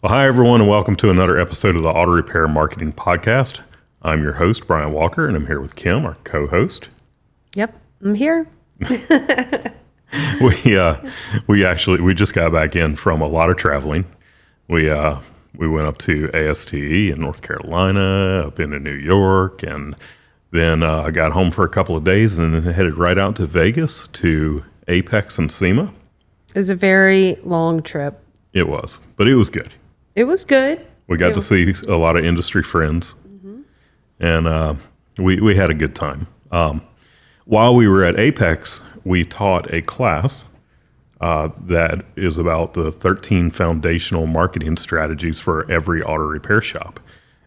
Well, hi, everyone, and welcome to another episode of the Auto Repair Marketing Podcast. I'm your host, Brian Walker, and I'm here with Kim, our co-host. Yep, I'm here. We just got back in from a lot of traveling. We went up to ASTE in North Carolina, up into New York, and then I got home for a couple of days and then headed right out to Vegas to Apex and SEMA. It was a very long trip. It was, but it was good. It was good. We got to see a lot of industry friends, and we had a good time. While we were at Apex, we taught a class that is about the 13 foundational marketing strategies for every auto repair shop.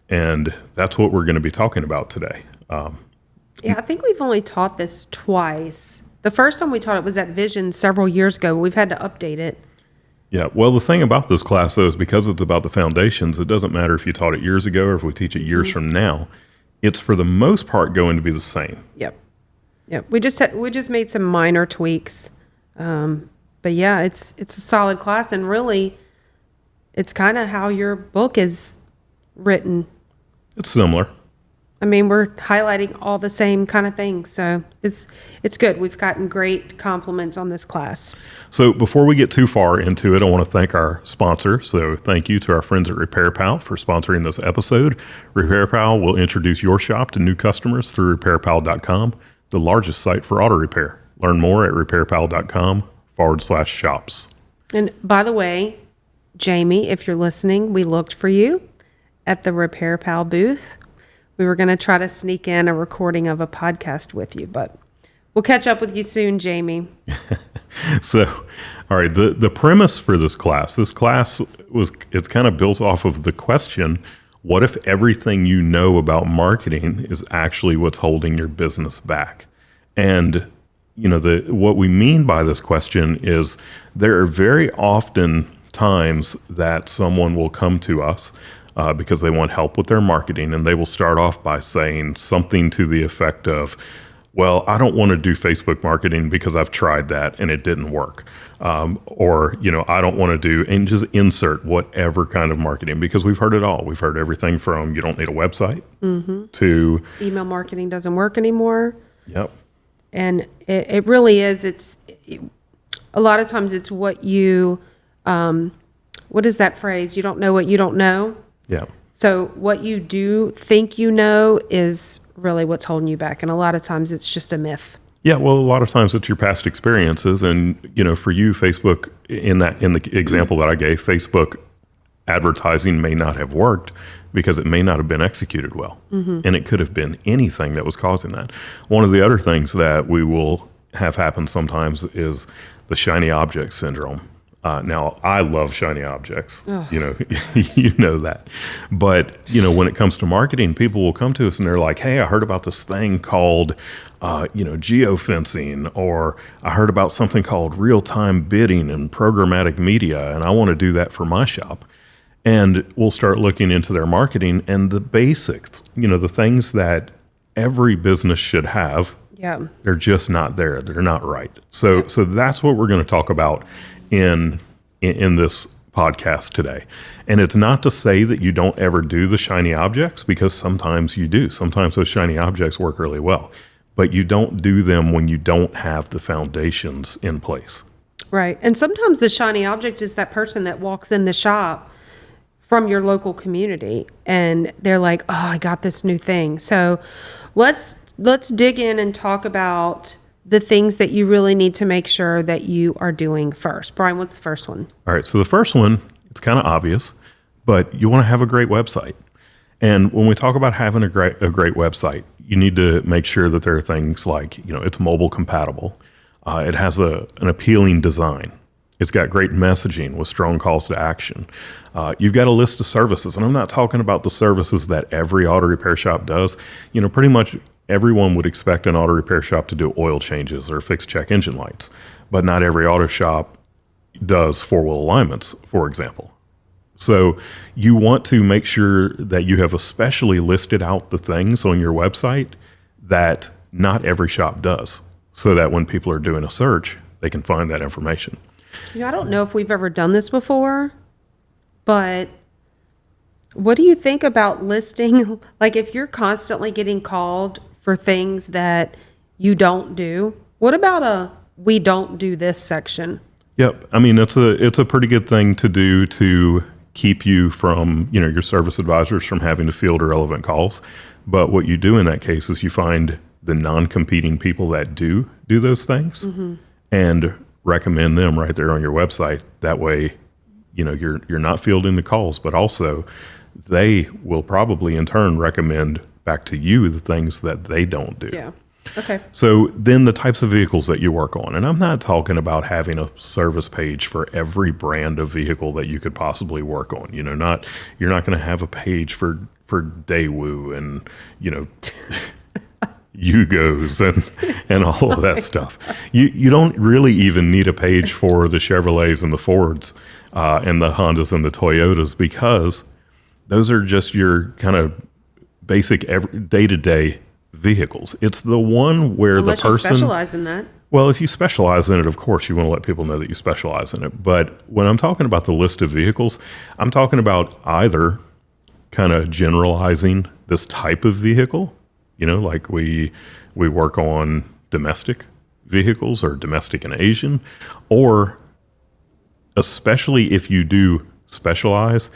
And that's what we're going to be talking about today. Yeah, I think we've only taught this twice. The first time we taught it was at Vision several years ago. We've had to update it. Yeah, well, the thing about this class, though, is because it's about the foundations, it doesn't matter if you taught it years ago or if we teach it years from now. It's, for the most part, going to be the same. Yep. We just made some minor tweaks. But yeah, it's a solid class, and really, it's kind of how your book is written. It's similar. I mean, we're highlighting all the same kind of things, so it's good. We've gotten great compliments on this class. So before we get too far into it, I want to thank our sponsor. So thank you to our friends at RepairPal for sponsoring this episode. RepairPal will introduce your shop to new customers through RepairPal.com, the largest site for auto repair. Learn more at RepairPal.com/shops. And by the way, Jamie, if you're listening, we looked for you at the RepairPal booth. We were going to try to sneak in a recording of a podcast with you, but we'll catch up with you soon, Jamie. So, all right, the premise for this class it's kind of built off of the question, what if everything you know about marketing is actually what's holding your business back? And, what we mean by this question is there are very often times that someone will come to us because they want help with their marketing, and they will start off by saying something to the effect of, well, I don't want to do Facebook marketing because I've tried that and it didn't work. Or, I don't want to do, and just insert whatever kind of marketing, because we've heard it all. We've heard everything from you don't need a website to email marketing doesn't work anymore. Yep. And it really is. A lot of times it's what you, what is that phrase? You don't know what you don't know. Yeah. So what you do think you know is really what's holding you back. And a lot of times it's just a myth. Yeah, well, a lot of times it's your past experiences, and for you, Facebook, in the example that I gave, Facebook advertising may not have worked because it may not have been executed well, and it could have been anything that was causing that. One of the other things that we will have happen sometimes is the shiny object syndrome. Now, I love shiny objects, you know that. But, when it comes to marketing, people will come to us and they're like, hey, I heard about this thing called, geofencing, or I heard about something called real-time bidding and programmatic media, and I want to do that for my shop. And we'll start looking into their marketing, and the basics, the things that every business should have, they're just not there. They're not right. So that's what we're going to talk about in this podcast today. And it's not to say that you don't ever do the shiny objects, because sometimes you do. Sometimes those shiny objects work really well, but you don't do them when you don't have the foundations in place. Right. And sometimes the shiny object is that person that walks in the shop from your local community and they're like, oh, I got this new thing. So let's dig in and talk about the things that you really need to make sure that you are doing first. Brian, what's the first one? All right. So the first one, it's kind of obvious, but you want to have a great website. And when we talk about having a great website, you need to make sure that there are things like, it's mobile compatible. It has an appealing design. It's got great messaging with strong calls to action. You've got a list of services, and I'm not talking about the services that every auto repair shop does. Pretty much everyone would expect an auto repair shop to do oil changes or fix check engine lights, but not every auto shop does four-wheel alignments, for example. So you want to make sure that you have especially listed out the things on your website that not every shop does, so that when people are doing a search, they can find that information. I don't know if we've ever done this before, but What do you think about listing, like if you're constantly getting called for things that you don't do, what about a we don't do this section? Yep. I mean, it's a pretty good thing to do to keep you from, your service advisors from having to field irrelevant calls. But what you do in that case is you find the non-competing people that do those things and recommend them right there on your website. That way, you're not fielding the calls, but also they will probably in turn recommend back to you the things that they don't do. Yeah. Okay. So then the types of vehicles that you work on, and I'm not talking about having a service page for every brand of vehicle that you could possibly work on. You're not going to have a page for Daewoo and, Yugos and all of that stuff. You don't really even need a page for the Chevrolets and the Fords and the Hondas and the Toyotas, because those are just your kind of basic day-to-day vehicles. It's the one where Unless the person you specialize in that. Well, if you specialize in it, of course, you want to let people know that you specialize in it. But when I'm talking about the list of vehicles, I'm talking about either kind of generalizing this type of vehicle, like we work on domestic vehicles or domestic and Asian, or especially if you do specialize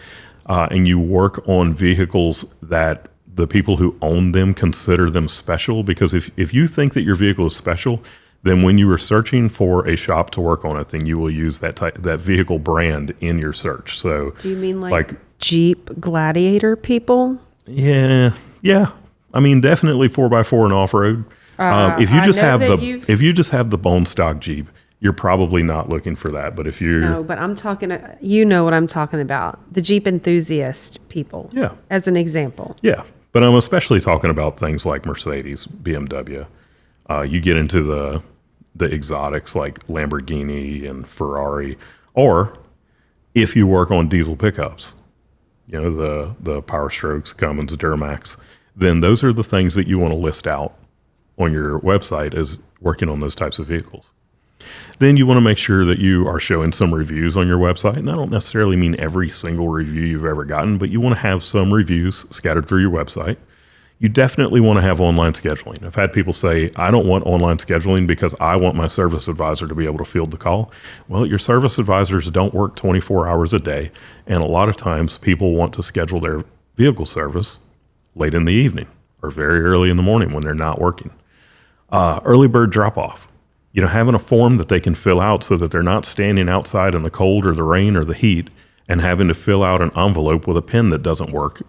and you work on vehicles that the people who own them consider them special. Because if you think that your vehicle is special, then when you are searching for a shop to work on it, then you will use that vehicle brand in your search. So do you mean like Jeep Gladiator people? Yeah. I mean, definitely 4x4 and off-road. If you just have the bone stock Jeep, you're probably not looking for that. But if you No, but I'm talking, you know what I'm talking about. The Jeep enthusiast people. Yeah. As an example. Yeah. But I'm especially talking about things like Mercedes, BMW. You get into the exotics like Lamborghini and Ferrari, or if you work on diesel pickups, the Power Strokes, Cummins, Duramax, then those are the things that you want to list out on your website as working on those types of vehicles. Then you want to make sure that you are showing some reviews on your website. And I don't necessarily mean every single review you've ever gotten, but you want to have some reviews scattered through your website. You definitely want to have online scheduling. I've had people say, I don't want online scheduling because I want my service advisor to be able to field the call. Well, your service advisors don't work 24 hours a day. And a lot of times people want to schedule their vehicle service late in the evening or very early in the morning when they're not working. Early bird drop off. Having a form that they can fill out so that they're not standing outside in the cold or the rain or the heat and having to fill out an envelope with a pen that doesn't work,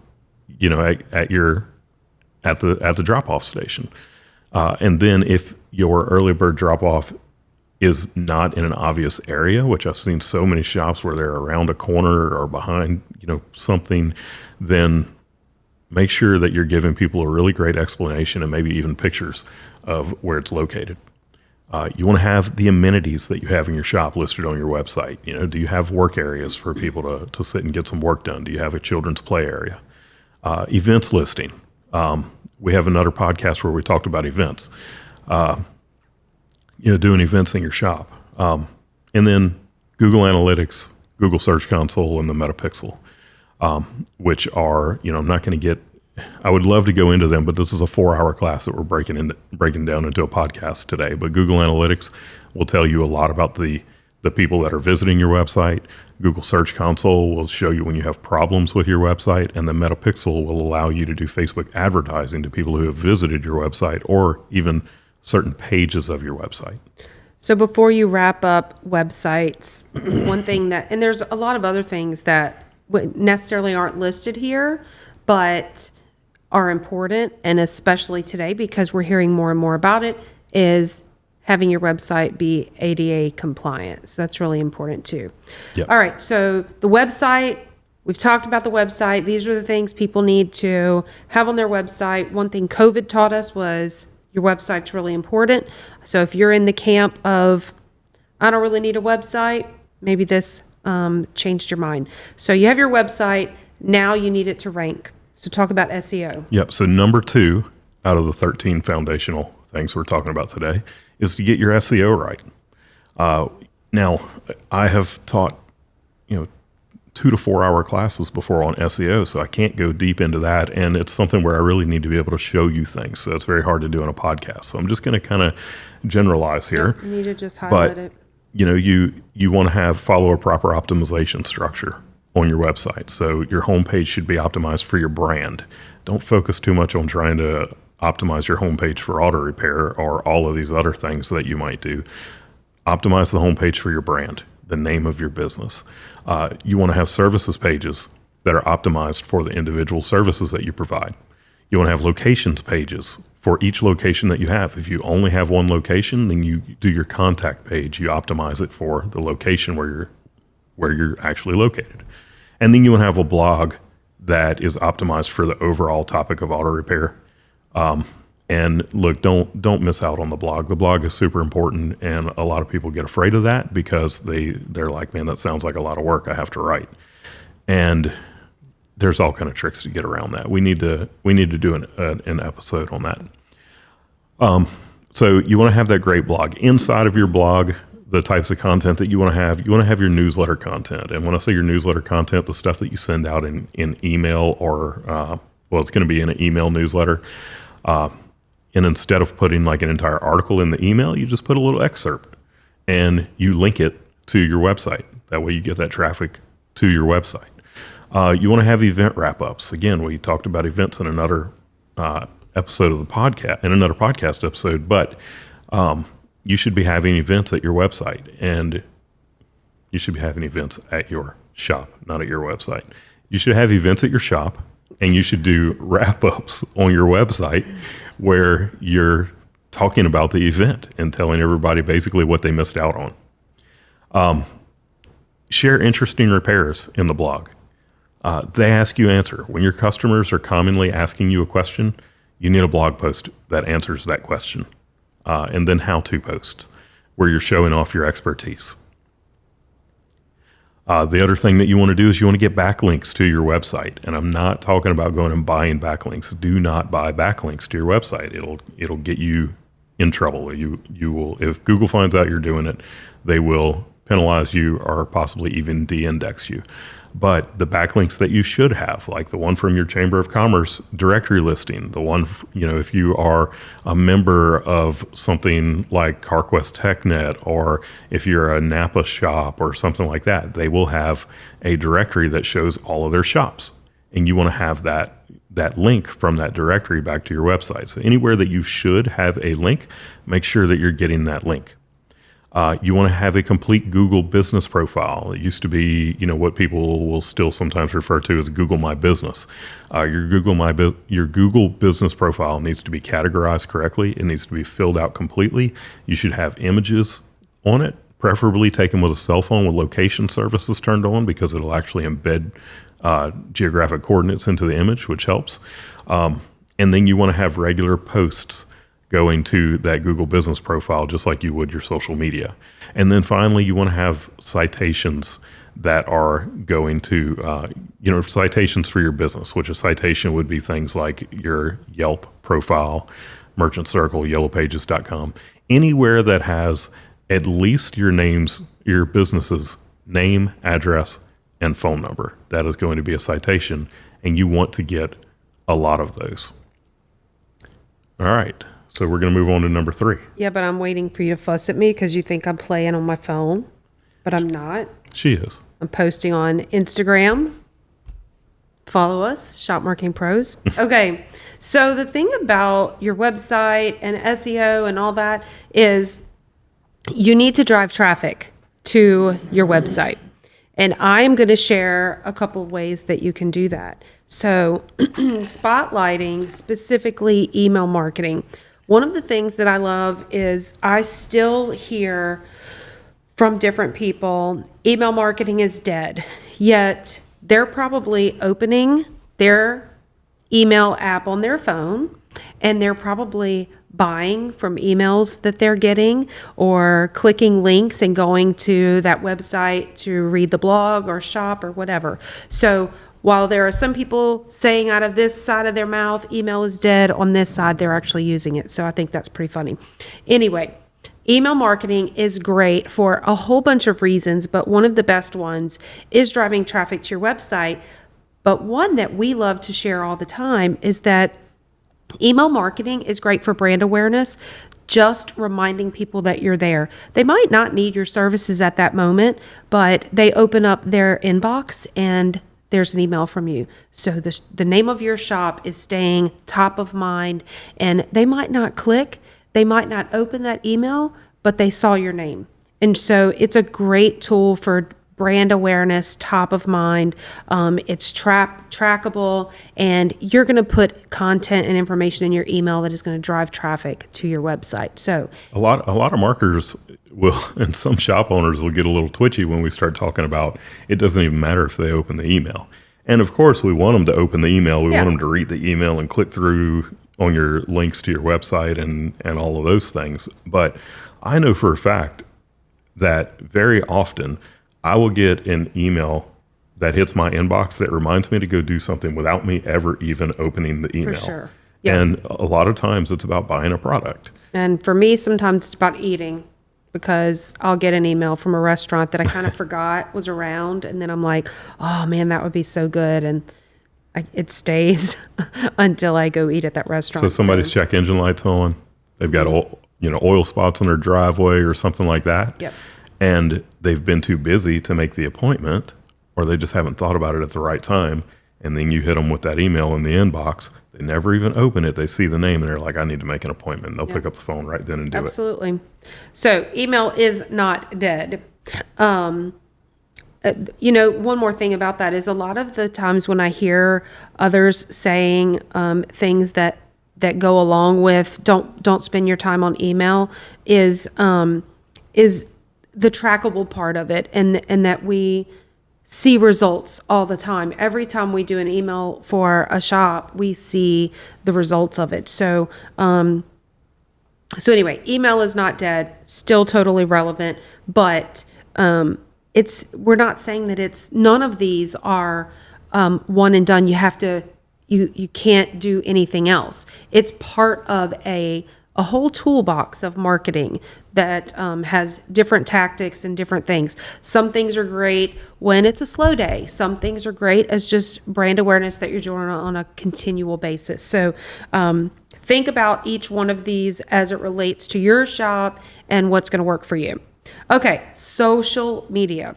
at the drop-off station. And then if your early bird drop-off is not in an obvious area, which I've seen so many shops where they're around a corner or behind, something, then make sure that you're giving people a really great explanation and maybe even pictures of where it's located. You want to have the amenities that you have in your shop listed on your website. Do you have work areas for people to sit and get some work done? Do you have a children's play area? Events listing. We have another podcast where we talked about events, doing events in your shop. And then Google Analytics, Google Search Console, and the Metapixel, which are, I'm not going to I would love to go into them, but this is a 4-hour class that we're breaking down into a podcast today. But Google Analytics will tell you a lot about the people that are visiting your website. Google Search Console will show you when you have problems with your website, and the Metapixel will allow you to do Facebook advertising to people who have visited your website or even certain pages of your website. So before you wrap up websites, one thing and there's a lot of other things that necessarily aren't listed here, but are important, and especially today because we're hearing more and more about it, is having your website be ADA compliant. So that's really important too. Yep. All right. So the website, we've talked about the website. These are the things people need to have on their website. One thing COVID taught us was your website's really important. So if you're in the camp of, I don't really need a website, maybe this changed your mind. So you have your website. Now you need it to rank. So talk about SEO. Yep. So number 2 out of the 13 foundational things we're talking about today is to get your SEO right. Now, I have taught, 2 to 4 hour classes before on SEO, so I can't go deep into that. And it's something where I really need to be able to show you things. So it's very hard to do in a podcast. So I'm just going to kind of generalize here. You need to just highlight But it. you want to follow a proper optimization structure on your website. So your homepage should be optimized for your brand. Don't focus too much on trying to optimize your homepage for auto repair or all of these other things that you might do. Optimize the homepage for your brand, the name of your business. You want to have services pages that are optimized for the individual services that you provide. You want to have locations pages for each location that you have. If you only have one location, then you do your contact page. You optimize it for the location where you're actually located. And then you want to have a blog that is optimized for the overall topic of auto repair. And look, don't miss out on the blog. The blog is super important, and a lot of people get afraid of that because they're like, man, that sounds like a lot of work I have to write. And there's all kind of tricks to get around that. We need to do an episode on that. So you want to have that great blog. Inside of your blog, the types of content that you want to have your newsletter content. And when I say your newsletter content, the stuff that you send out in email or, it's going to be in an email newsletter. And instead of putting like an entire article in the email, you just put a little excerpt and you link it to your website. That way you get that traffic to your website. You want to have event wrap-ups. Again, we talked about events in another episode of the podcast, in another podcast episode, but you should be having events at your website, and you should be having events at your shop, not at your website. You should have events at your shop, and you should do wrap-ups on your website where you're talking about the event and telling everybody basically what they missed out on. Share interesting repairs in the blog. They ask, you answer. When your customers are commonly asking you a question, you need a blog post that answers that question. And then how-to posts where you're showing off your expertise. The other thing that you want to do is you want to get backlinks to your website. And I'm not talking about going and buying backlinks. Do not buy backlinks to your website. It'll get you in trouble. You will, if Google finds out you're doing it, they will penalize you or possibly even de-index you. But the backlinks that you should have, like the one from your Chamber of Commerce directory listing, the one, if you are a member of something like CarQuest TechNet, or if you're a Napa shop or something like that, they will have a directory that shows all of their shops. And you want to have that link from that directory back to your website. So anywhere that you should have a link, make sure that you're getting that link. You want to have a complete Google business profile. It used to be, what people will still sometimes refer to as Google My Business. Your Google business profile needs to be categorized correctly. It needs to be filled out completely. You should have images on it, preferably taken with a cell phone with location services turned on, because it'll actually embed geographic coordinates into the image, which helps. And then you want to have regular posts going to that Google business profile, just like you would your social media. And then finally, you want to have citations that are going to, citations for your business, which a citation would be things like your Yelp profile, Merchant Circle, yellowpages.com, anywhere that has at least your business's name, address, and phone number. That is going to be a citation, and you want to get a lot of those. All right. So we're going to move on to number 3. Yeah, but I'm waiting for you to fuss at me because you think I'm playing on my phone, but I'm not. She is. I'm posting on Instagram. Follow us, Shop Marketing Pros. Okay, so the thing about your website and SEO and all that is you need to drive traffic to your website. And I'm going to share a couple of ways that you can do that. So spotlighting specifically email marketing. One of the things that I love is I still hear from different people, email marketing is dead. Yet they're probably opening their email app on their phone, and they're probably buying from emails that they're getting, or clicking links and going to that website to read the blog or shop or whatever. So while there are some people saying out of this side of their mouth, email is dead, on this side, they're actually using it. So I think that's pretty funny. Anyway, email marketing is great for a whole bunch of reasons, but one of the best ones is driving traffic to your website. But one that we love to share all the time is that email marketing is great for brand awareness, just reminding people that you're there. They might not need your services at that moment, but they open up their inbox and there's an email from you. So the name of your shop is staying top of mind, and they might not click, they might not open that email, but they saw your name. And so it's a great tool for brand awareness, top of mind. It's trackable, and you're going to put content and information in your email that is going to drive traffic to your website. So A lot of marketers will, and some shop owners will get a little twitchy when we start talking about it doesn't even matter if they open the email. And of course, we want them to open the email. We Yeah. want them to read the email and click through on your links to your website and all of those things. But I know for a fact that very often I will get an email that hits my inbox that reminds me to go do something without me ever even opening the email. sure. Yeah. And a lot of times it's about buying a product. And for me, sometimes it's about eating, because I'll get an email from a restaurant that I kind of forgot was around. And then I'm like, oh man, that would be so good. And it stays until I go eat at that restaurant. So somebody's check engine lights on, they've got oil spots on their driveway or something like that. Yep. And they've been too busy to make the appointment, or they just haven't thought about it at the right time. And then you hit them with that email in the inbox. They never even open it. They see the name and they're like, I need to make an appointment. And they'll pick up the phone right then and do it. Absolutely. So email is not dead. One more thing about that is a lot of the times when I hear others saying things that go along with don't spend your time on email is the trackable part of it, and that we see results all the time. Every time we do an email for a shop, we see the results of it. So anyway, email is not dead, still totally relevant, but we're not saying that none of these are one and done. You can't do anything else. It's part of a whole toolbox of marketing that has different tactics and different things. Some things are great when it's a slow day. Some things are great as just brand awareness that you're doing on a continual basis. So think about each one of these as it relates to your shop and what's going to work for you. Okay, social media.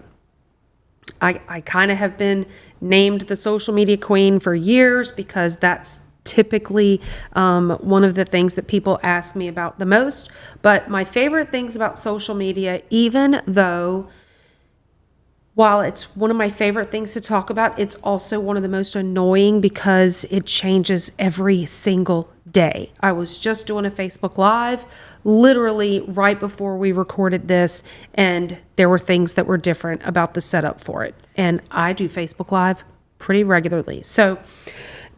I kind of have been named the social media queen for years because that's typically one of the things that people ask me about the most. But my favorite things about social media, even though while it's one of my favorite things to talk about, it's also one of the most annoying because it changes every single day. I was just doing a Facebook Live literally right before we recorded this, and there were things that were different about the setup for it. And I do Facebook Live pretty regularly. So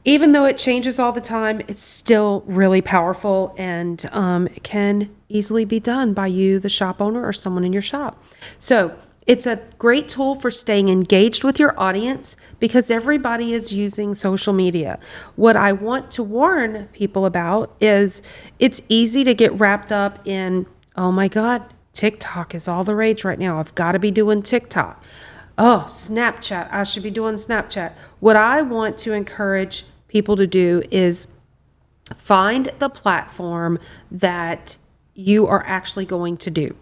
even though it changes all the time, it's still really powerful, and it can easily be done by you, the shop owner, or someone in your shop. So it's a great tool for staying engaged with your audience because everybody is using social media. What I want to warn people about is it's easy to get wrapped up in, oh my God, TikTok is all the rage right now. I've got to be doing TikTok. Oh, Snapchat, I should be doing Snapchat. What I want to encourage people to do is find the platform that you are actually going to do.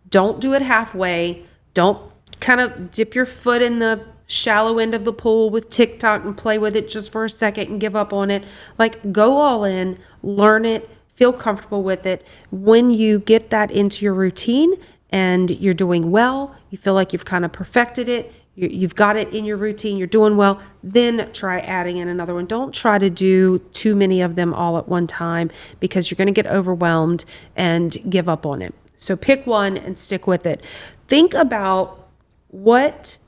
Don't do it halfway. Don't kind of dip your foot in the shallow end of the pool with TikTok and play with it just for a second and give up on it. Like, go all in, learn it, feel comfortable with it. When you get that into your routine and you're doing well, you feel like you've kind of perfected it, you've got it in your routine, you're doing well, then try adding in another one. Don't try to do too many of them all at one time because you're going to get overwhelmed and give up on it. So pick one and stick with it. Think about what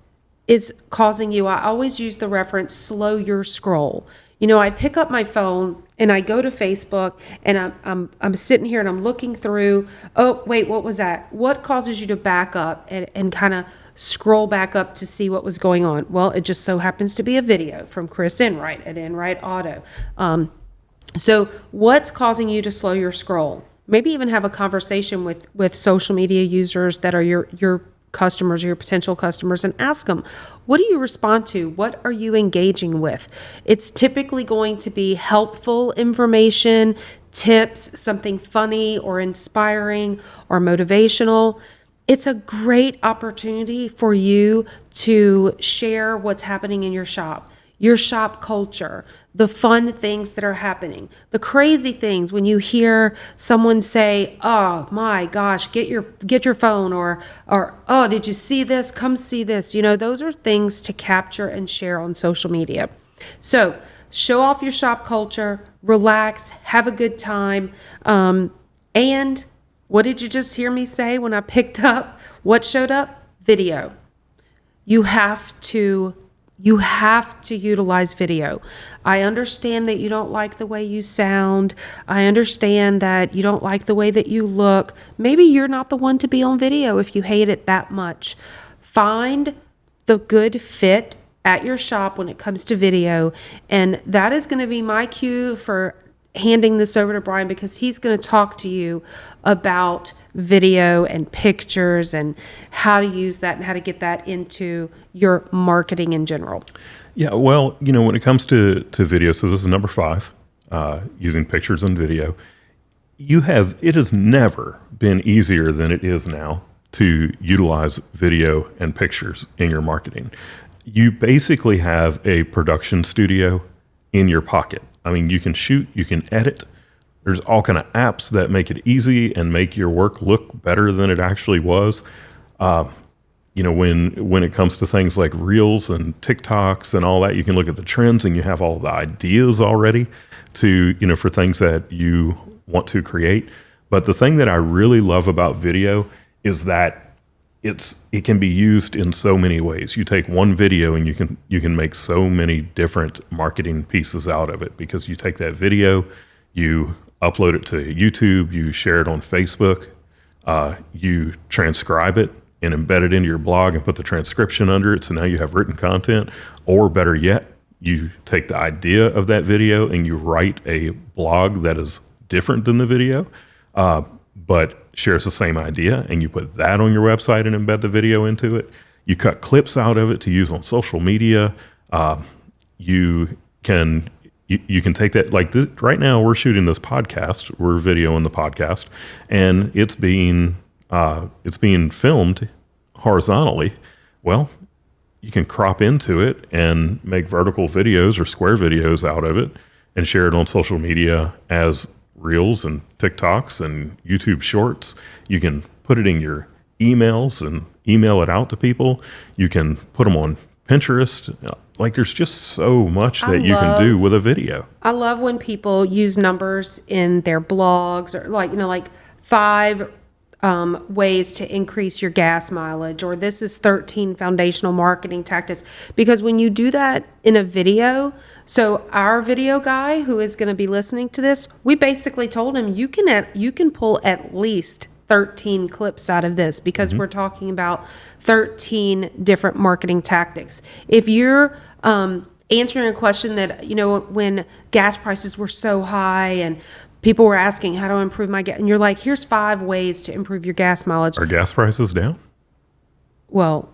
is causing you. I always use the reference, slow your scroll. I pick up my phone and I go to Facebook and I'm sitting here and I'm looking through, oh, wait, what was that? What causes you to back up and kind of scroll back up to see what was going on? Well, it just so happens to be a video from Chris Enright at Enright Auto. So what's causing you to slow your scroll? maybe even have a conversation with social media users that are your customers or your potential customers, and ask them, what do you respond to? What are you engaging with? It's typically going to be helpful information, tips, something funny or inspiring or motivational. It's a great opportunity for you to share what's happening in your shop culture, the fun things that are happening, the crazy things when you hear someone say, "Oh my gosh, get your phone," or "Oh, did you see this? Come see this." Those are things to capture and share on social media. So show off your shop culture, relax, have a good time, and what did you just hear me say when I picked up? What showed up? Video. You have to utilize video. I understand that you don't like the way you sound. I understand that you don't like the way that you look. Maybe you're not the one to be on video if you hate it that much. Find the good fit at your shop when it comes to video. And that is going to be my cue for handing this over to Brian, because he's going to talk to you about video and pictures and how to use that and how to get that into your marketing in general. Yeah, well, when it comes to video, so this is number 5, using pictures and video. It has never been easier than it is now to utilize video and pictures in your marketing. You basically have a production studio in your pocket. I mean, you can shoot, you can edit. There's all kind of apps that make it easy and make your work look better than it actually was. When it comes to things like Reels and TikToks and all that, you can look at the trends and you have all the ideas already for things that you want to create. But the thing that I really love about video is that it can be used in so many ways. You take one video and you can make so many different marketing pieces out of it, because you take that video, you upload it to YouTube, you share it on Facebook, you transcribe it and embed it into your blog and put the transcription under it. So now you have written content. Or better yet, you take the idea of that video and you write a blog that is different than the video, but shares the same idea, and you put that on your website and embed the video into it. You cut clips out of it to use on social media. You can take that, like right now we're shooting this podcast, we're videoing the podcast, and it's being filmed horizontally. Well, you can crop into it and make vertical videos or square videos out of it and share it on social media as Reels and TikToks and YouTube Shorts. You can put it in your emails and email it out to people. You can put them on Pinterest. Like, there's just so much that you can do with a video. I love when people use numbers in their blogs, or like 5 ways to increase your gas mileage, or this is 13 foundational marketing tactics. Because when you do that in a video, so our video guy who is going to be listening to this, we basically told him you can pull at least 13 clips out of this, because we're talking about 13 different marketing tactics. If you're answering a question that, when gas prices were so high and people were asking how to improve my gas, and you're like, here's 5 ways to improve your gas mileage. Are gas prices down? Well,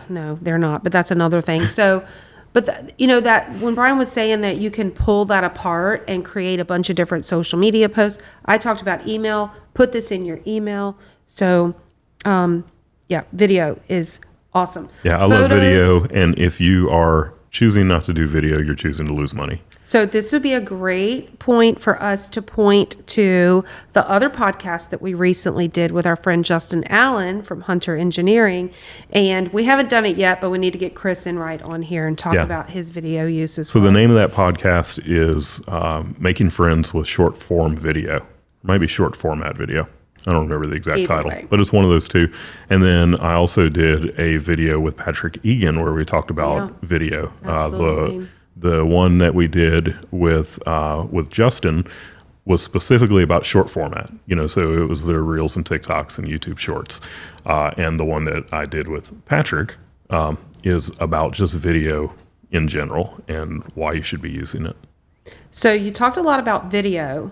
no, they're not, but that's another thing. So, but that when Brian was saying that you can pull that apart and create a bunch of different social media posts, I talked about email, put this in your email. So, video is awesome. Yeah, I love video. And if you are choosing not to do video, you're choosing to lose money. So this would be a great point for us to point to the other podcast that we recently did with our friend Justin Allen from Hunter Engineering. And we haven't done it yet, but we need to get Chris Enright on here and talk about his video use as well. So the name of that podcast is Making Friends with Short Form Video. Maybe short format video. I don't remember the exact title, but it's one of those two. And then I also did a video with Patrick Egan where we talked about video. The one that we did with Justin was specifically about short format. So it was the Reels and TikToks and YouTube Shorts. And the one that I did with Patrick is about just video in general and why you should be using it. So you talked a lot about video,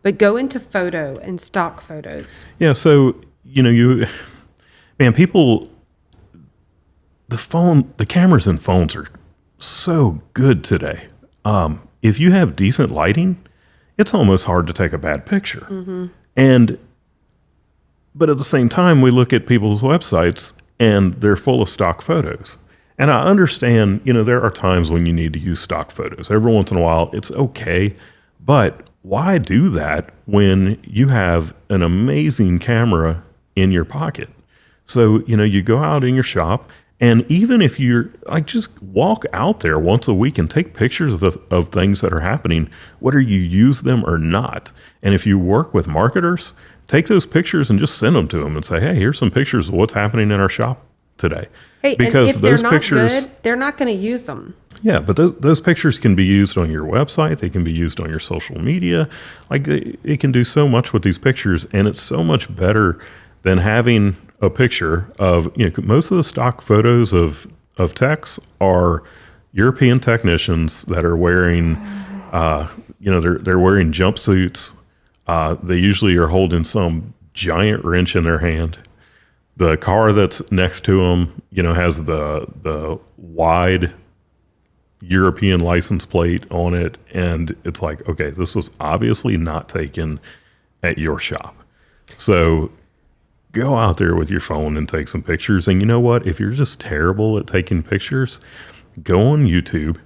but go into photo and stock photos. Yeah. So, man, people, the cameras in phones are so good today. If you have decent lighting, it's almost hard to take a bad picture. But at the same time, we look at people's websites and they're full of stock photos. And I understand, there are times when you need to use stock photos. Every once in a while, it's okay. But why do that when you have an amazing camera in your pocket? So, you go out in your shop, and even if you're just walk out there once a week and take pictures of things that are happening, whether you use them or not. And if you work with marketers, take those pictures and just send them to them and say, hey, here's some pictures of what's happening in our shop today. Hey, because and if those pictures, good, they're not going to use them. Yeah, but those pictures can be used on your website. They can be used on your social media. It can do so much with these pictures, and it's so much better than having a picture of, most of the stock photos of techs are European technicians that are wearing, they're wearing jumpsuits. They usually are holding some giant wrench in their hand. The car that's next to them, has the wide European license plate on it. And it's like, okay, this was obviously not taken at your shop. So go out there with your phone and take some pictures. And you know what? If you're just terrible at taking pictures, go on YouTube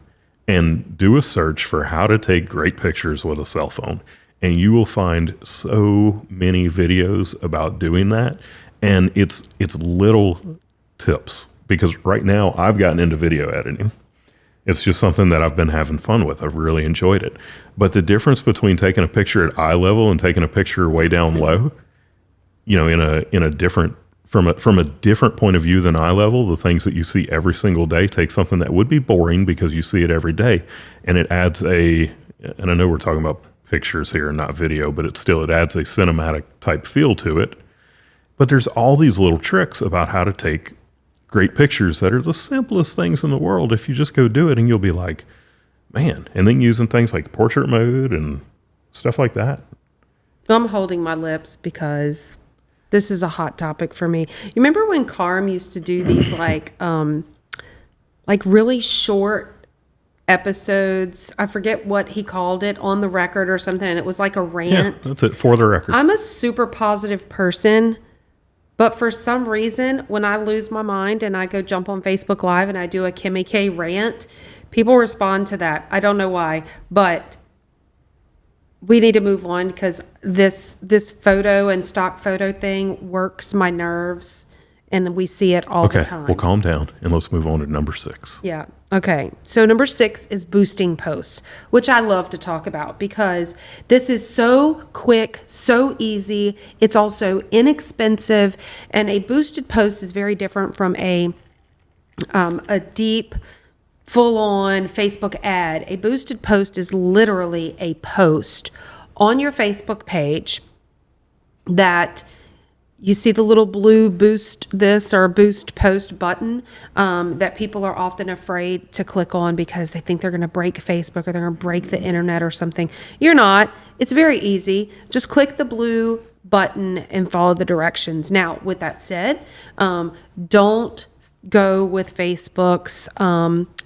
and do a search for how to take great pictures with a cell phone. And you will find so many videos about doing that. And it's little tips, because right now I've gotten into video editing. It's just something that I've been having fun with. I've really enjoyed it. But the difference between taking a picture at eye level and taking a picture way down low, in a different, from a different point of view than eye level, the things that you see every single day, take something that would be boring because you see it every day, and it adds and I know we're talking about pictures here, not video, but it adds a cinematic type feel to it. But there's all these little tricks about how to take great pictures that are the simplest things in the world. If you just go do it, and you'll be like, man, and then using things like portrait mode and stuff like that. I'm holding my lips because this is a hot topic for me. You remember when Carm used to do these like really short episodes? I forget what he called it, on the record or something. And it was like a rant. Yeah, that's it, for the record. I'm a super positive person, but for some reason, when I lose my mind and I go jump on Facebook Live and I do a Kimmy K rant, people respond to that. I don't know why, but we need to move on, because this photo and stock photo thing works my nerves, and we see it all the time. Well, calm down and let's move on to number 6. Yeah. Okay. So number 6 is boosting posts, which I love to talk about because this is so quick, so easy. It's also inexpensive, and a boosted post is very different from a deep, full-on Facebook ad. A boosted post is literally a post on your Facebook page that you see the little blue boost this or boost post button that people are often afraid to click on because they think they're going to break Facebook or they're going to break the internet or something. You're not. It's very easy. Just click the blue button and follow the directions. Now, with that said, don't go with Facebook's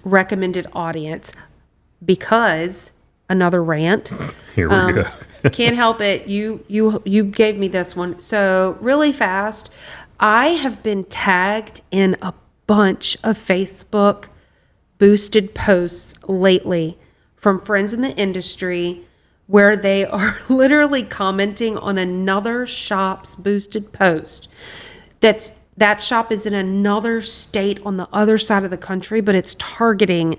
recommended audience, because another rant. Here we go. Can't help it. You gave me this one. So really fast, I have been tagged in a bunch of Facebook boosted posts lately from friends in the industry where they are literally commenting on another shop's boosted post. That shop is in another state on the other side of the country, but it's targeting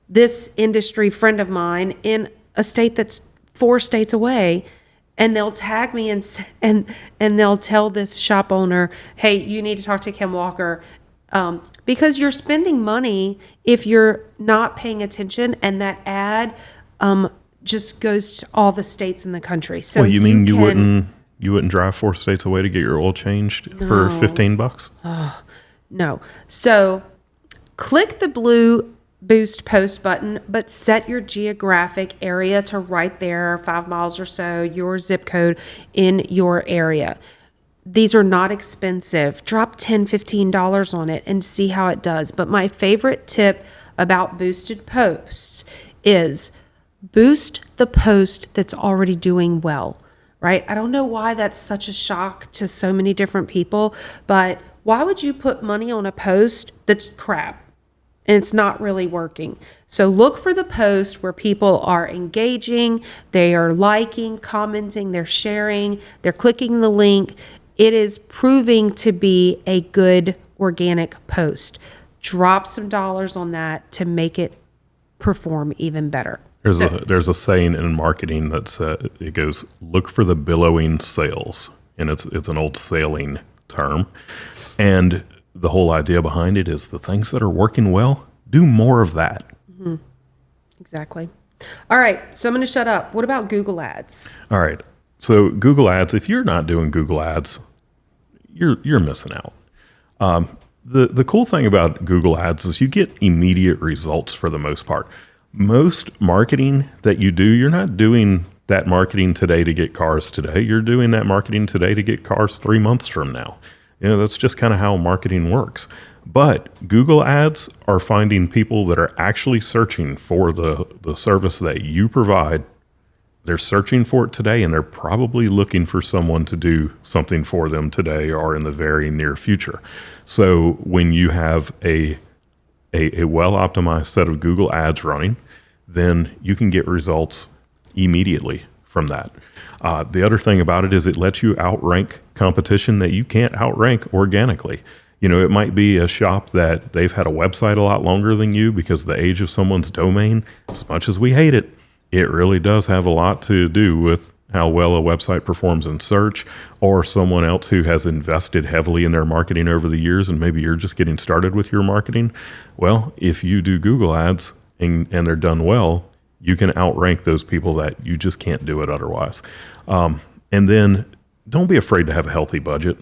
this industry friend of mine in a state that's 4 states away, and they'll tag me and they'll tell this shop owner, hey, you need to talk to Kim Walker, because you're spending money if you're not paying attention, and that ad just goes to all the states in the country. So well, you mean you wouldn't drive 4 states away to get your oil changed for $15? No. So click the blue boost post button, but set your geographic area to right there, 5 miles or so, your zip code in your area. These are not expensive. Drop $10, $15 on it and see how it does. But my favorite tip about boosted posts is boost the post that's already doing well, right? I don't know why that's such a shock to so many different people, but why would you put money on a post that's crap and it's not really working? So look for the post where people are engaging, they are liking, commenting, they're sharing, they're clicking the link. It is proving to be a good organic post. Drop some dollars on that to make it perform even better. There's a saying in marketing that's it goes, look for the billowing sails, and it's an old sailing term, and the whole idea behind it is the things that are working well, do more of that. Mm-hmm. Exactly. All right, so I'm going to shut up. What about Google Ads? All right, so Google Ads, if you're not doing Google Ads, you're missing out. The cool thing about Google Ads is you get immediate results for the most part. Most marketing that you do, you're not doing that marketing today to get cars today. You're doing that marketing today to get cars 3 months from now. That's just kind of how marketing works. But Google Ads are finding people that are actually searching for the service that you provide. They're searching for it today, and they're probably looking for someone to do something for them today or in the very near future. So when you have a well-optimized set of Google Ads running, then you can get results immediately from that. The other thing about it is it lets you outrank competition that you can't outrank organically. It might be a shop that they've had a website a lot longer than you because the age of someone's domain, as much as we hate it, it really does have a lot to do with how well a website performs in search, or someone else who has invested heavily in their marketing over the years, and maybe you're just getting started with your marketing. Well, if you do Google Ads and they're done well, you can outrank those people that you just can't do it otherwise. And then don't be afraid to have a healthy budget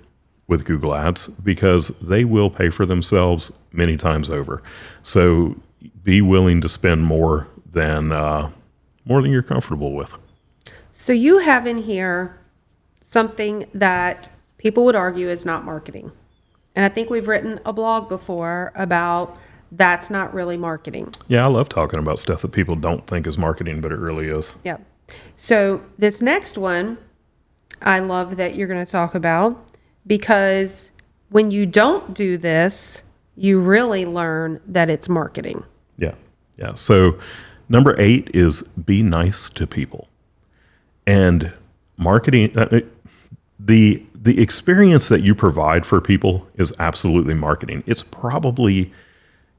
with Google Ads because they will pay for themselves many times over. So be willing to spend more than you're comfortable with. So you have in here something that people would argue is not marketing. And I think we've written a blog before about that's not really marketing. Yeah, I love talking about stuff that people don't think is marketing, but it really is. Yeah. So this next one, I love that you're going to talk about because when you don't do this, you really learn that it's marketing. Yeah. Yeah. So number 8 is be nice to people. And marketing, the experience that you provide for people is absolutely marketing. It's probably,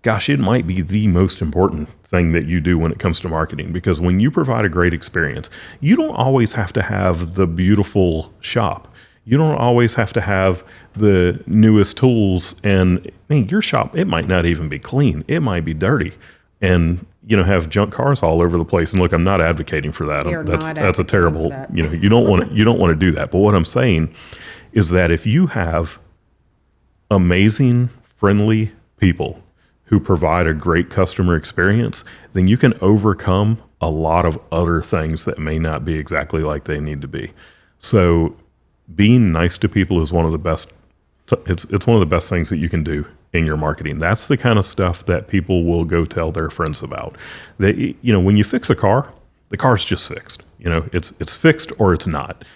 it might be the most important thing that you do when it comes to marketing, because when you provide a great experience, you don't always have to have the beautiful shop. You don't always have to have the newest tools. And your shop, it might not even be clean. It might be dirty and have junk cars all over the place. And look, I'm not advocating for that. That's a terrible, you don't want to do that. But what I'm saying is that if you have amazing, friendly people who provide a great customer experience, then you can overcome a lot of other things that may not be exactly like they need to be. So being nice to people is one of the best. It's one of the best things that you can do in your marketing. That's the kind of stuff that people will go tell their friends about. They, when you fix a car, the car's just fixed. It's fixed or it's not.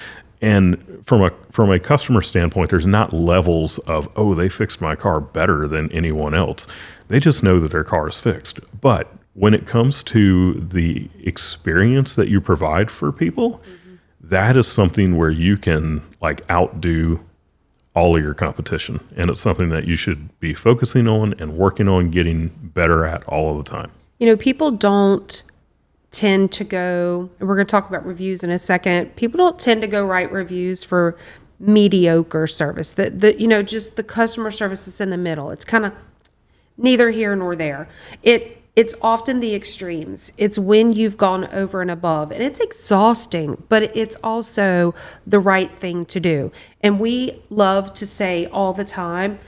And from a customer standpoint, there's not levels of, oh, they fixed my car better than anyone else. They just know that their car is fixed. But when it comes to the experience that you provide for people, that is something where you can outdo all of your competition. And it's something that you should be focusing on and working on getting better at all of the time. People don't tend to go, and we're going to talk about reviews in a second. People don't tend to go write reviews for mediocre service. Just the customer service is in the middle. It's kind of neither here nor there. It's often the extremes. It's when you've gone over and above, and it's exhausting, but it's also the right thing to do. And we love to say all the time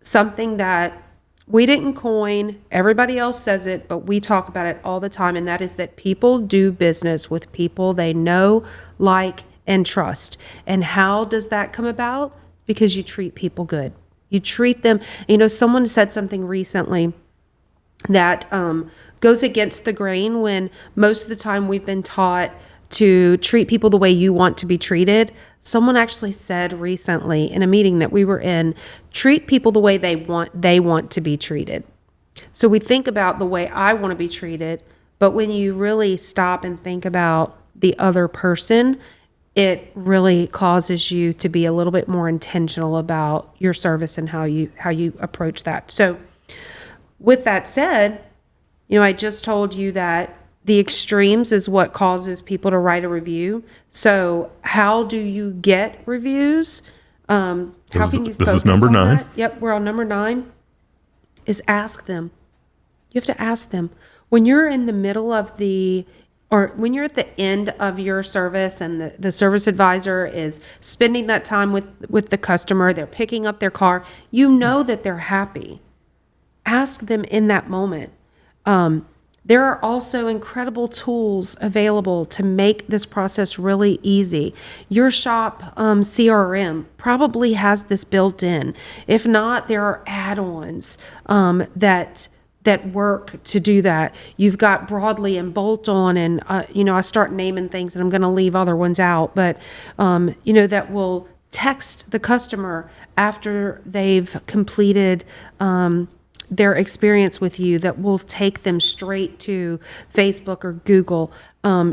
something that we didn't coin, everybody else says it, but we talk about it all the time, and that is that people do business with people they know, like, and trust. And how does that come about? Because you treat people good. You treat them, someone said something recently that goes against the grain when most of the time we've been taught to treat people the way you want to be treated. Someone actually said recently in a meeting that we were in, treat people the way they want to be treated. So we think about the way I want to be treated, but when you really stop and think about the other person, it really causes you to be a little bit more intentional about your service and how you approach that. So with that said, I just told you that the extremes is what causes people to write a review. So how do you get reviews? How can you focus This is number on 9. that? Yep, we're on number 9. Is ask them. You have to ask them. When you're in the middle of or when you're at the end of your service and the service advisor is spending that time with the customer, they're picking up their car, you know that they're happy. Ask them in that moment. There are also incredible tools available to make this process really easy. Your shop CRM probably has this built in. If not, there are add-ons that work to do that. You've got Broadly and Bolt-On, and I start naming things, and I'm going to leave other ones out, but that will text the customer after they've completed their experience with you, that will take them straight to Facebook or Google.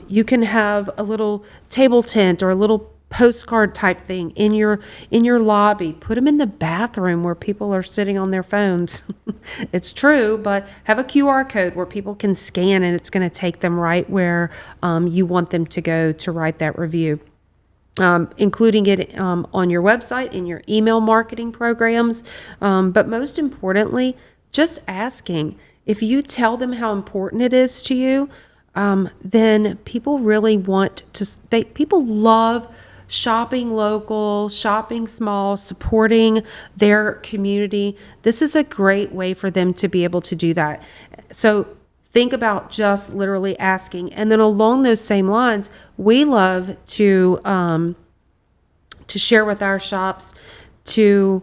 You can have a little table tent or a little postcard type thing in your lobby. Put them in the bathroom where people are sitting on their phones. It's true, but have a QR code where people can scan, and it's going to take them right where you want them to go to write that review. Including it on your website, in your email marketing programs. But most importantly, just asking. If you tell them how important it is to you, then people really people love shopping local, shopping small, supporting their community. This is a great way for them to be able to do that. So think about just literally asking. And then along those same lines, we love to share with our shops to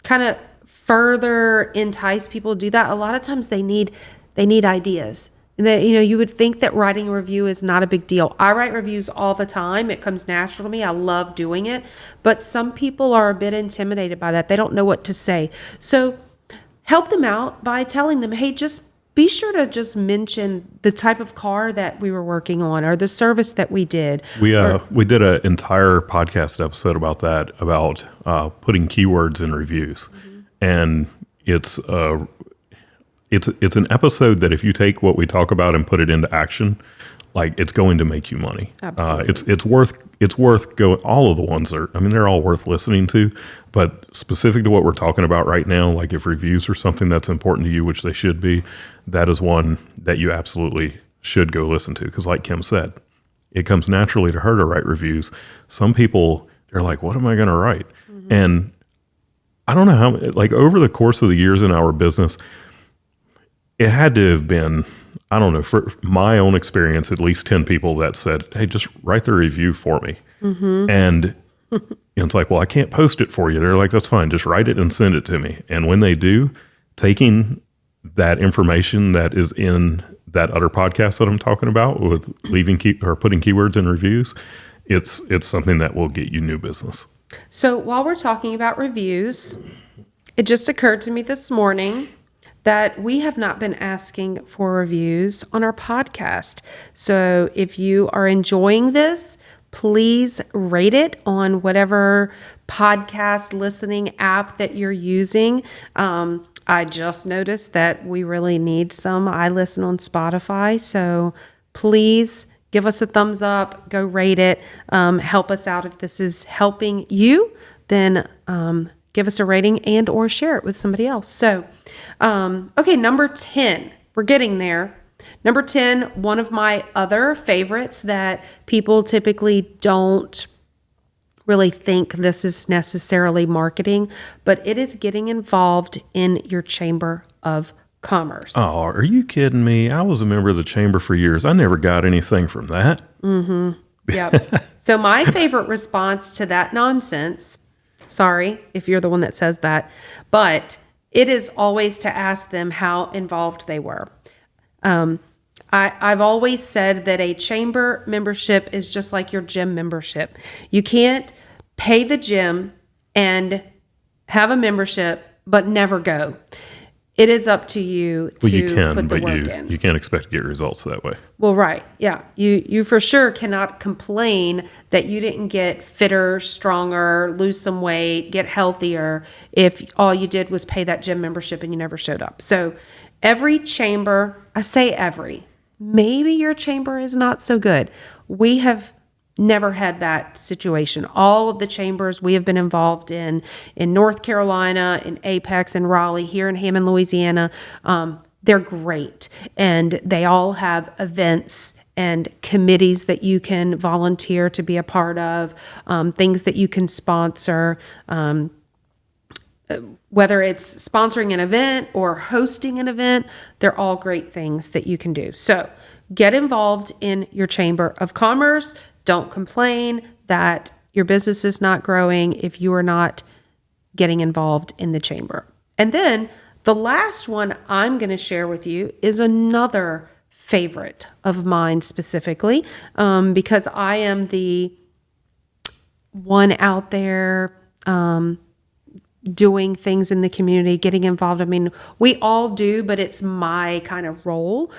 kind of further entice people to do that. A lot of times they need ideas. You would think that writing a review is not a big deal. I write reviews all the time. It comes natural to me. I love doing it. But some people are a bit intimidated by that. They don't know what to say. So help them out by telling them, hey, just be sure to just mention the type of car that we were working on or the service that we did. We did an entire podcast episode about that, about putting keywords in reviews. And it's an episode that if you take what we talk about and put it into action, like, it's going to make you money. Absolutely. It's worth going. All of the ones they're all worth listening to, but specific to what we're talking about right now, like if reviews are something that's important to you, which they should be, that is one that you absolutely should go listen to. Because like Kim said, it comes naturally to her to write reviews. Some people, they're like, what am I going to write? And I don't know how, like, over the course of the years in our business, it had to have been, I don't know, for my own experience, at least 10 people that said, hey, just write the review for me. And it's like, well, I can't post it for you. They're like, that's fine. Just write it and send it to me. And when they do, taking that information that is in that other podcast that I'm talking about with putting keywords in reviews, it's something that will get you new business. So while we're talking about reviews, it just occurred to me this morning that we have not been asking for reviews on our podcast. So if you are enjoying this, please rate it on whatever podcast listening app that you're using. I just noticed that we really need some. I listen on Spotify, so please give us a thumbs up, go rate it, help us out. If this is helping you, then give us a rating and or share it with somebody else. So, okay, number 10, we're getting there. Number 10, one of my other favorites that people typically don't really think this is necessarily marketing, but it is getting involved in your chamber of commerce. Oh, are you kidding me? I was a member of the chamber for years. I never got anything from that. Yep. So my favorite response to that nonsense, sorry if you're the one that says that, but it is always to ask them how involved they were. I've always said that a chamber membership is just like your gym membership. You can't pay the gym and have a membership, but never go. It is up to you to You can, put the but work in. you can't expect to get results that way. Well, right. Yeah. You for sure cannot complain that you didn't get fitter, stronger, lose some weight, get healthier if all you did was pay that gym membership and you never showed up. So every chamber, I say every, maybe your chamber is not so good. We have never had that situation. All of the chambers we have been involved in North Carolina, in Apex, in Raleigh, here in Hammond, Louisiana, they're great. And they all have events and committees that you can volunteer to be a part of, things that you can sponsor, whether it's sponsoring an event or hosting an event, they're all great things that you can do. So get involved in your chamber of commerce. Don't complain that your business is not growing if you are not getting involved in the chamber. And then the last one I'm going to share with you is another favorite of mine specifically, because I am the one out there doing things in the community, getting involved. I mean, we all do, but it's my kind of role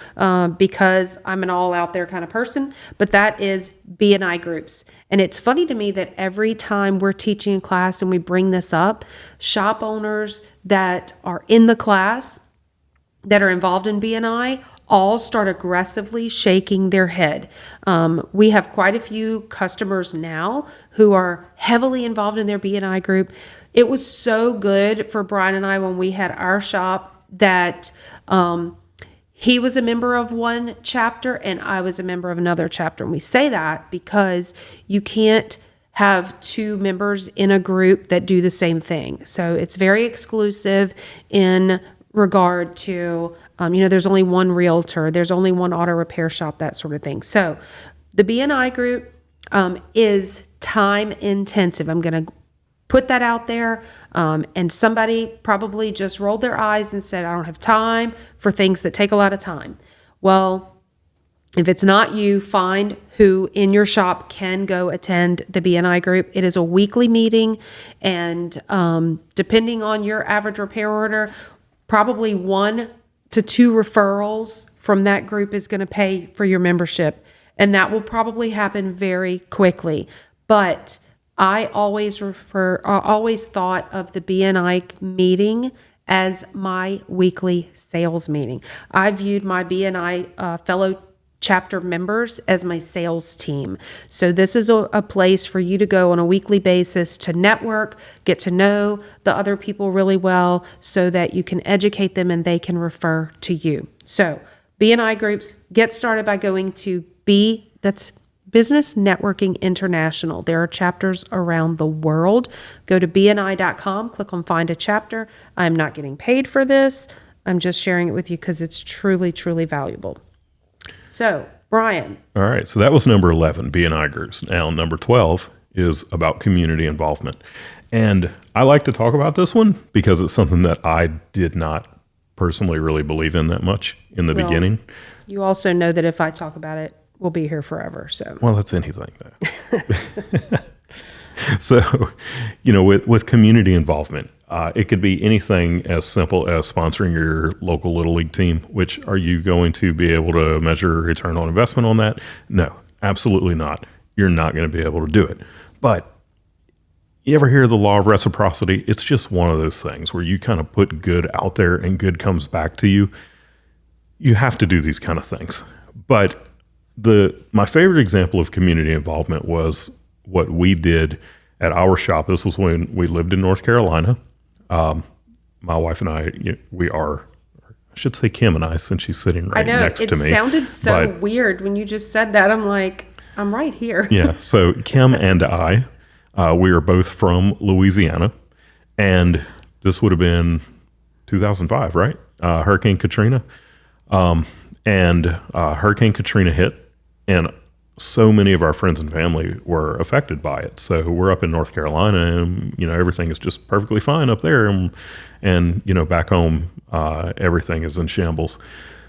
because I'm an all out there kind of person, but that is B&I groups. And it's funny to me that every time we're teaching a class and we bring this up, shop owners that are in the class that are involved in B&I all start aggressively shaking their head. We have quite a few customers now who are heavily involved in their B&I group. It was so good for Brian and I when we had our shop that he was a member of one chapter and I was a member of another chapter. And we say that because you can't have two members in a group that do the same thing. So it's very exclusive in regard to, there's only one realtor, there's only one auto repair shop, that sort of thing. So the B&I group is time intensive. I'm going to put that out there. And somebody probably just rolled their eyes and said, I don't have time for things that take a lot of time. Well, if it's not you, find who in your shop can go attend the B&I group. It is a weekly meeting, and depending on your average repair order, probably 1 to 2 referrals from that group is going to pay for your membership. And that will probably happen very quickly. But I always thought of the B&I meeting as my weekly sales meeting. I viewed my B&I fellow chapter members as my sales team. So this is a place for you to go on a weekly basis to network, get to know the other people really well so that you can educate them and they can refer to you. So B&I groups, get started by going to that's Business Networking International. There are chapters around the world. Go to bni.com, click on Find a Chapter. I'm not getting paid for this. I'm just sharing it with you because it's truly, truly valuable. So, Brian. All right. So that was number 11, B&I groups. Now, number 12 is about community involvement. And I like to talk about this one because it's something that I did not personally really believe in that much in the beginning. You also know that if I talk about it, we'll be here forever. So, well, that's anything though. So, with community involvement, it could be anything as simple as sponsoring your local Little League team, which are you going to be able to measure return on investment on that? No, absolutely not. You're not going to be able to do it. But you ever hear the law of reciprocity? It's just one of those things where you kind of put good out there and good comes back to you. You have to do these kind of things. But my favorite example of community involvement was what we did at our shop. This was when we lived in North Carolina. My wife and I, I should say Kim and I, since she's sitting right next to me. It sounded so weird when you just said that. I'm like, I'm right here. Yeah. So Kim and I We are both from Louisiana, and this would have been 2005, right? Hurricane Katrina. Hurricane Katrina hit, and so many of our friends and family were affected by it. So we're up in North Carolina, and everything is just perfectly fine up there, and back home, everything is in shambles.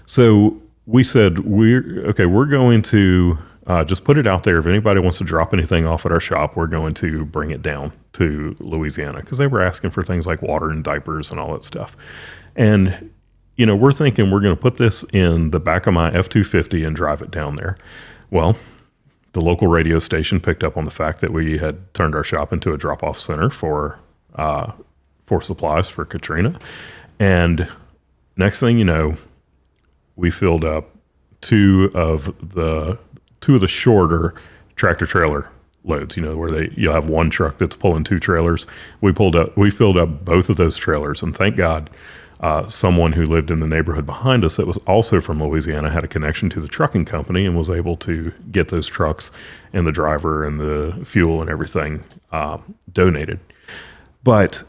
So we said we're going to just put it out there. If anybody wants to drop anything off at our shop, we're going to bring it down to Louisiana, because they were asking for things like water and diapers and all that stuff. And we're thinking we're going to put this in the back of my F-250 and drive it down there. Well, the local radio station picked up on the fact that we had turned our shop into a drop-off center for supplies for Katrina. And next thing you know, we filled up two of the shorter tractor trailer loads, where you'll have one truck that's pulling two trailers. We filled up both of those trailers, and thank God, someone who lived in the neighborhood behind us that was also from Louisiana had a connection to the trucking company and was able to get those trucks and the driver and the fuel and everything donated. But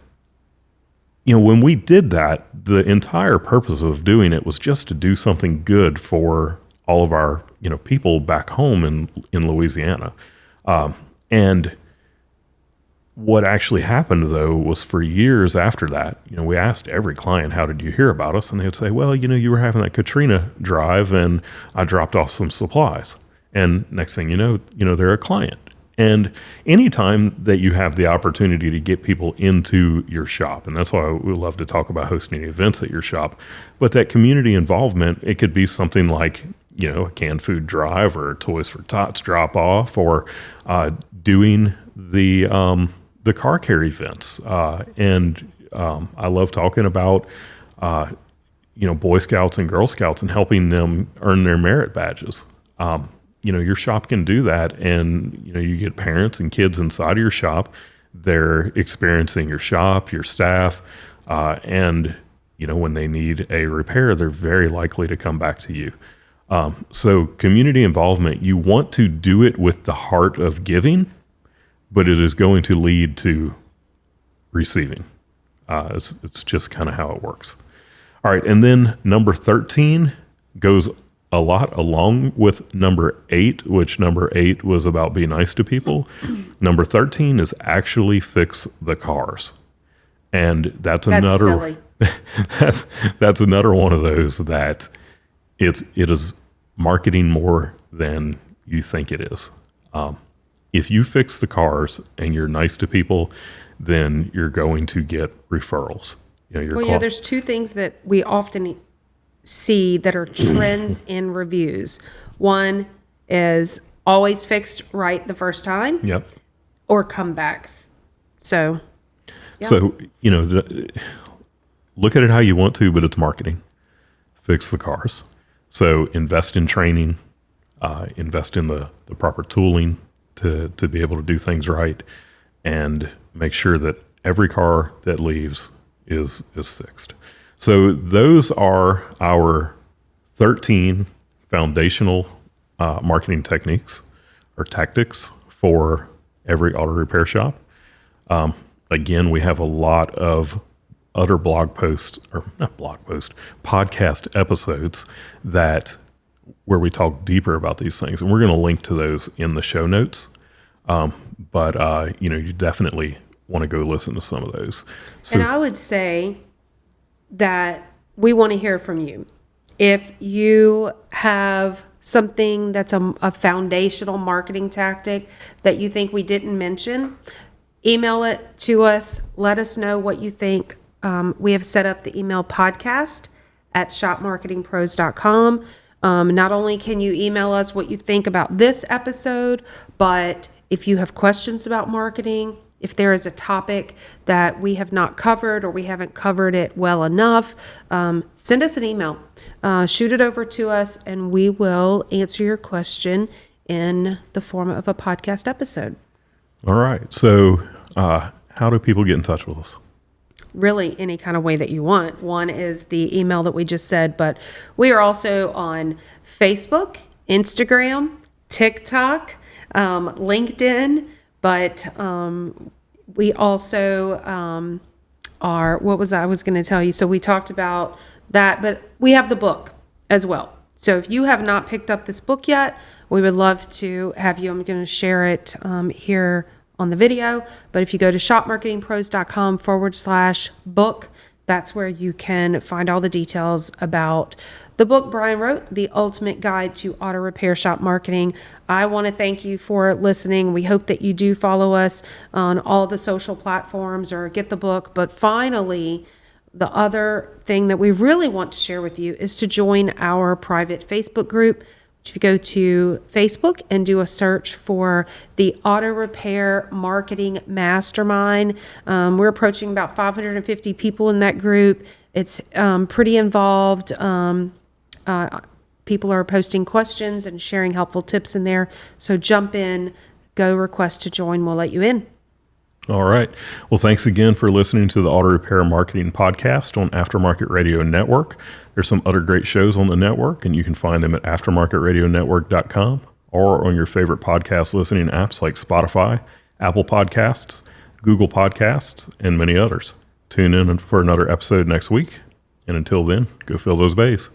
when we did that, the entire purpose of doing it was just to do something good for all of our people back home in Louisiana. And what actually happened, though, was for years after that, we asked every client, how did you hear about us? And they would say, well, you were having that Katrina drive and I dropped off some supplies. And next thing you know, they're a client. And anytime that you have the opportunity to get people into your shop, and that's why we love to talk about hosting events at your shop, but that community involvement, it could be something like, a canned food drive or Toys for Tots drop off, or doing the car care events. I love talking about, Boy Scouts and Girl Scouts and helping them earn their merit badges. Your shop can do that, and, you get parents and kids inside of your shop. They're experiencing your shop, your staff, and, when they need a repair, they're very likely to come back to you. So community involvement, you want to do it with the heart of giving, but it is going to lead to receiving. It's just kind of how it works. All right. And then number 13 goes a lot along with number 8, which number 8 was about be nice to people. Number 13 is actually fix the cars. And that's another, that's another one of those that it is marketing more than you think it is. If you fix the cars and you're nice to people, then you're going to get referrals. There's two things that we often see that are trends in reviews. One is always fixed right the first time. Yep. Or comebacks. So, yeah. So, look at it how you want to, but it's marketing. Fix the cars. So invest in training, invest in the proper tooling to be able to do things right, and make sure that every car that leaves is fixed. So those are our 13 foundational marketing techniques or tactics for every auto repair shop. Again, we have a lot of other podcast episodes where we talk deeper about these things. And we're going to link to those in the show notes. But you definitely want to go listen to some of those. So, and I would say that we want to hear from you. If you have something that's a foundational marketing tactic that you think we didn't mention, email it to us. Let us know what you think. We have set up the email podcast@shopmarketingpros.com. Not only can you email us what you think about this episode, but if you have questions about marketing, if there is a topic that we have not covered or we haven't covered it well enough, send us an email. Shoot it over to us, and we will answer your question in the form of a podcast episode. All right. So how do people get in touch with us? Really, any kind of way that you want. One is the email that we just said, but we are also on Facebook, Instagram, TikTok, LinkedIn. But we also are, what was I was going to tell you? So we talked about that, but we have the book as well. So if you have not picked up this book yet, we would love to have you. I'm going to share it here on the video. But if you go to shopmarketingpros.com/book, that's where you can find all the details about the book Brian wrote, The Ultimate Guide to Auto Repair Shop Marketing. I want to thank you for listening. We hope that you do follow us on all the social platforms or get the book. But finally, the other thing that we really want to share with you is to join our private Facebook group. If you go to Facebook and do a search for the Auto Repair Marketing Mastermind, we're approaching about 550 people in that group. It's pretty involved. People are posting questions and sharing helpful tips in there. So jump in, go request to join. We'll let you in. All right. Well, thanks again for listening to the Auto Repair Marketing Podcast on Aftermarket Radio Network. There's some other great shows on the network, and you can find them at aftermarketradionetwork.com or on your favorite podcast listening apps like Spotify, Apple Podcasts, Google Podcasts, and many others. Tune in for another episode next week. And until then, go fill those bays.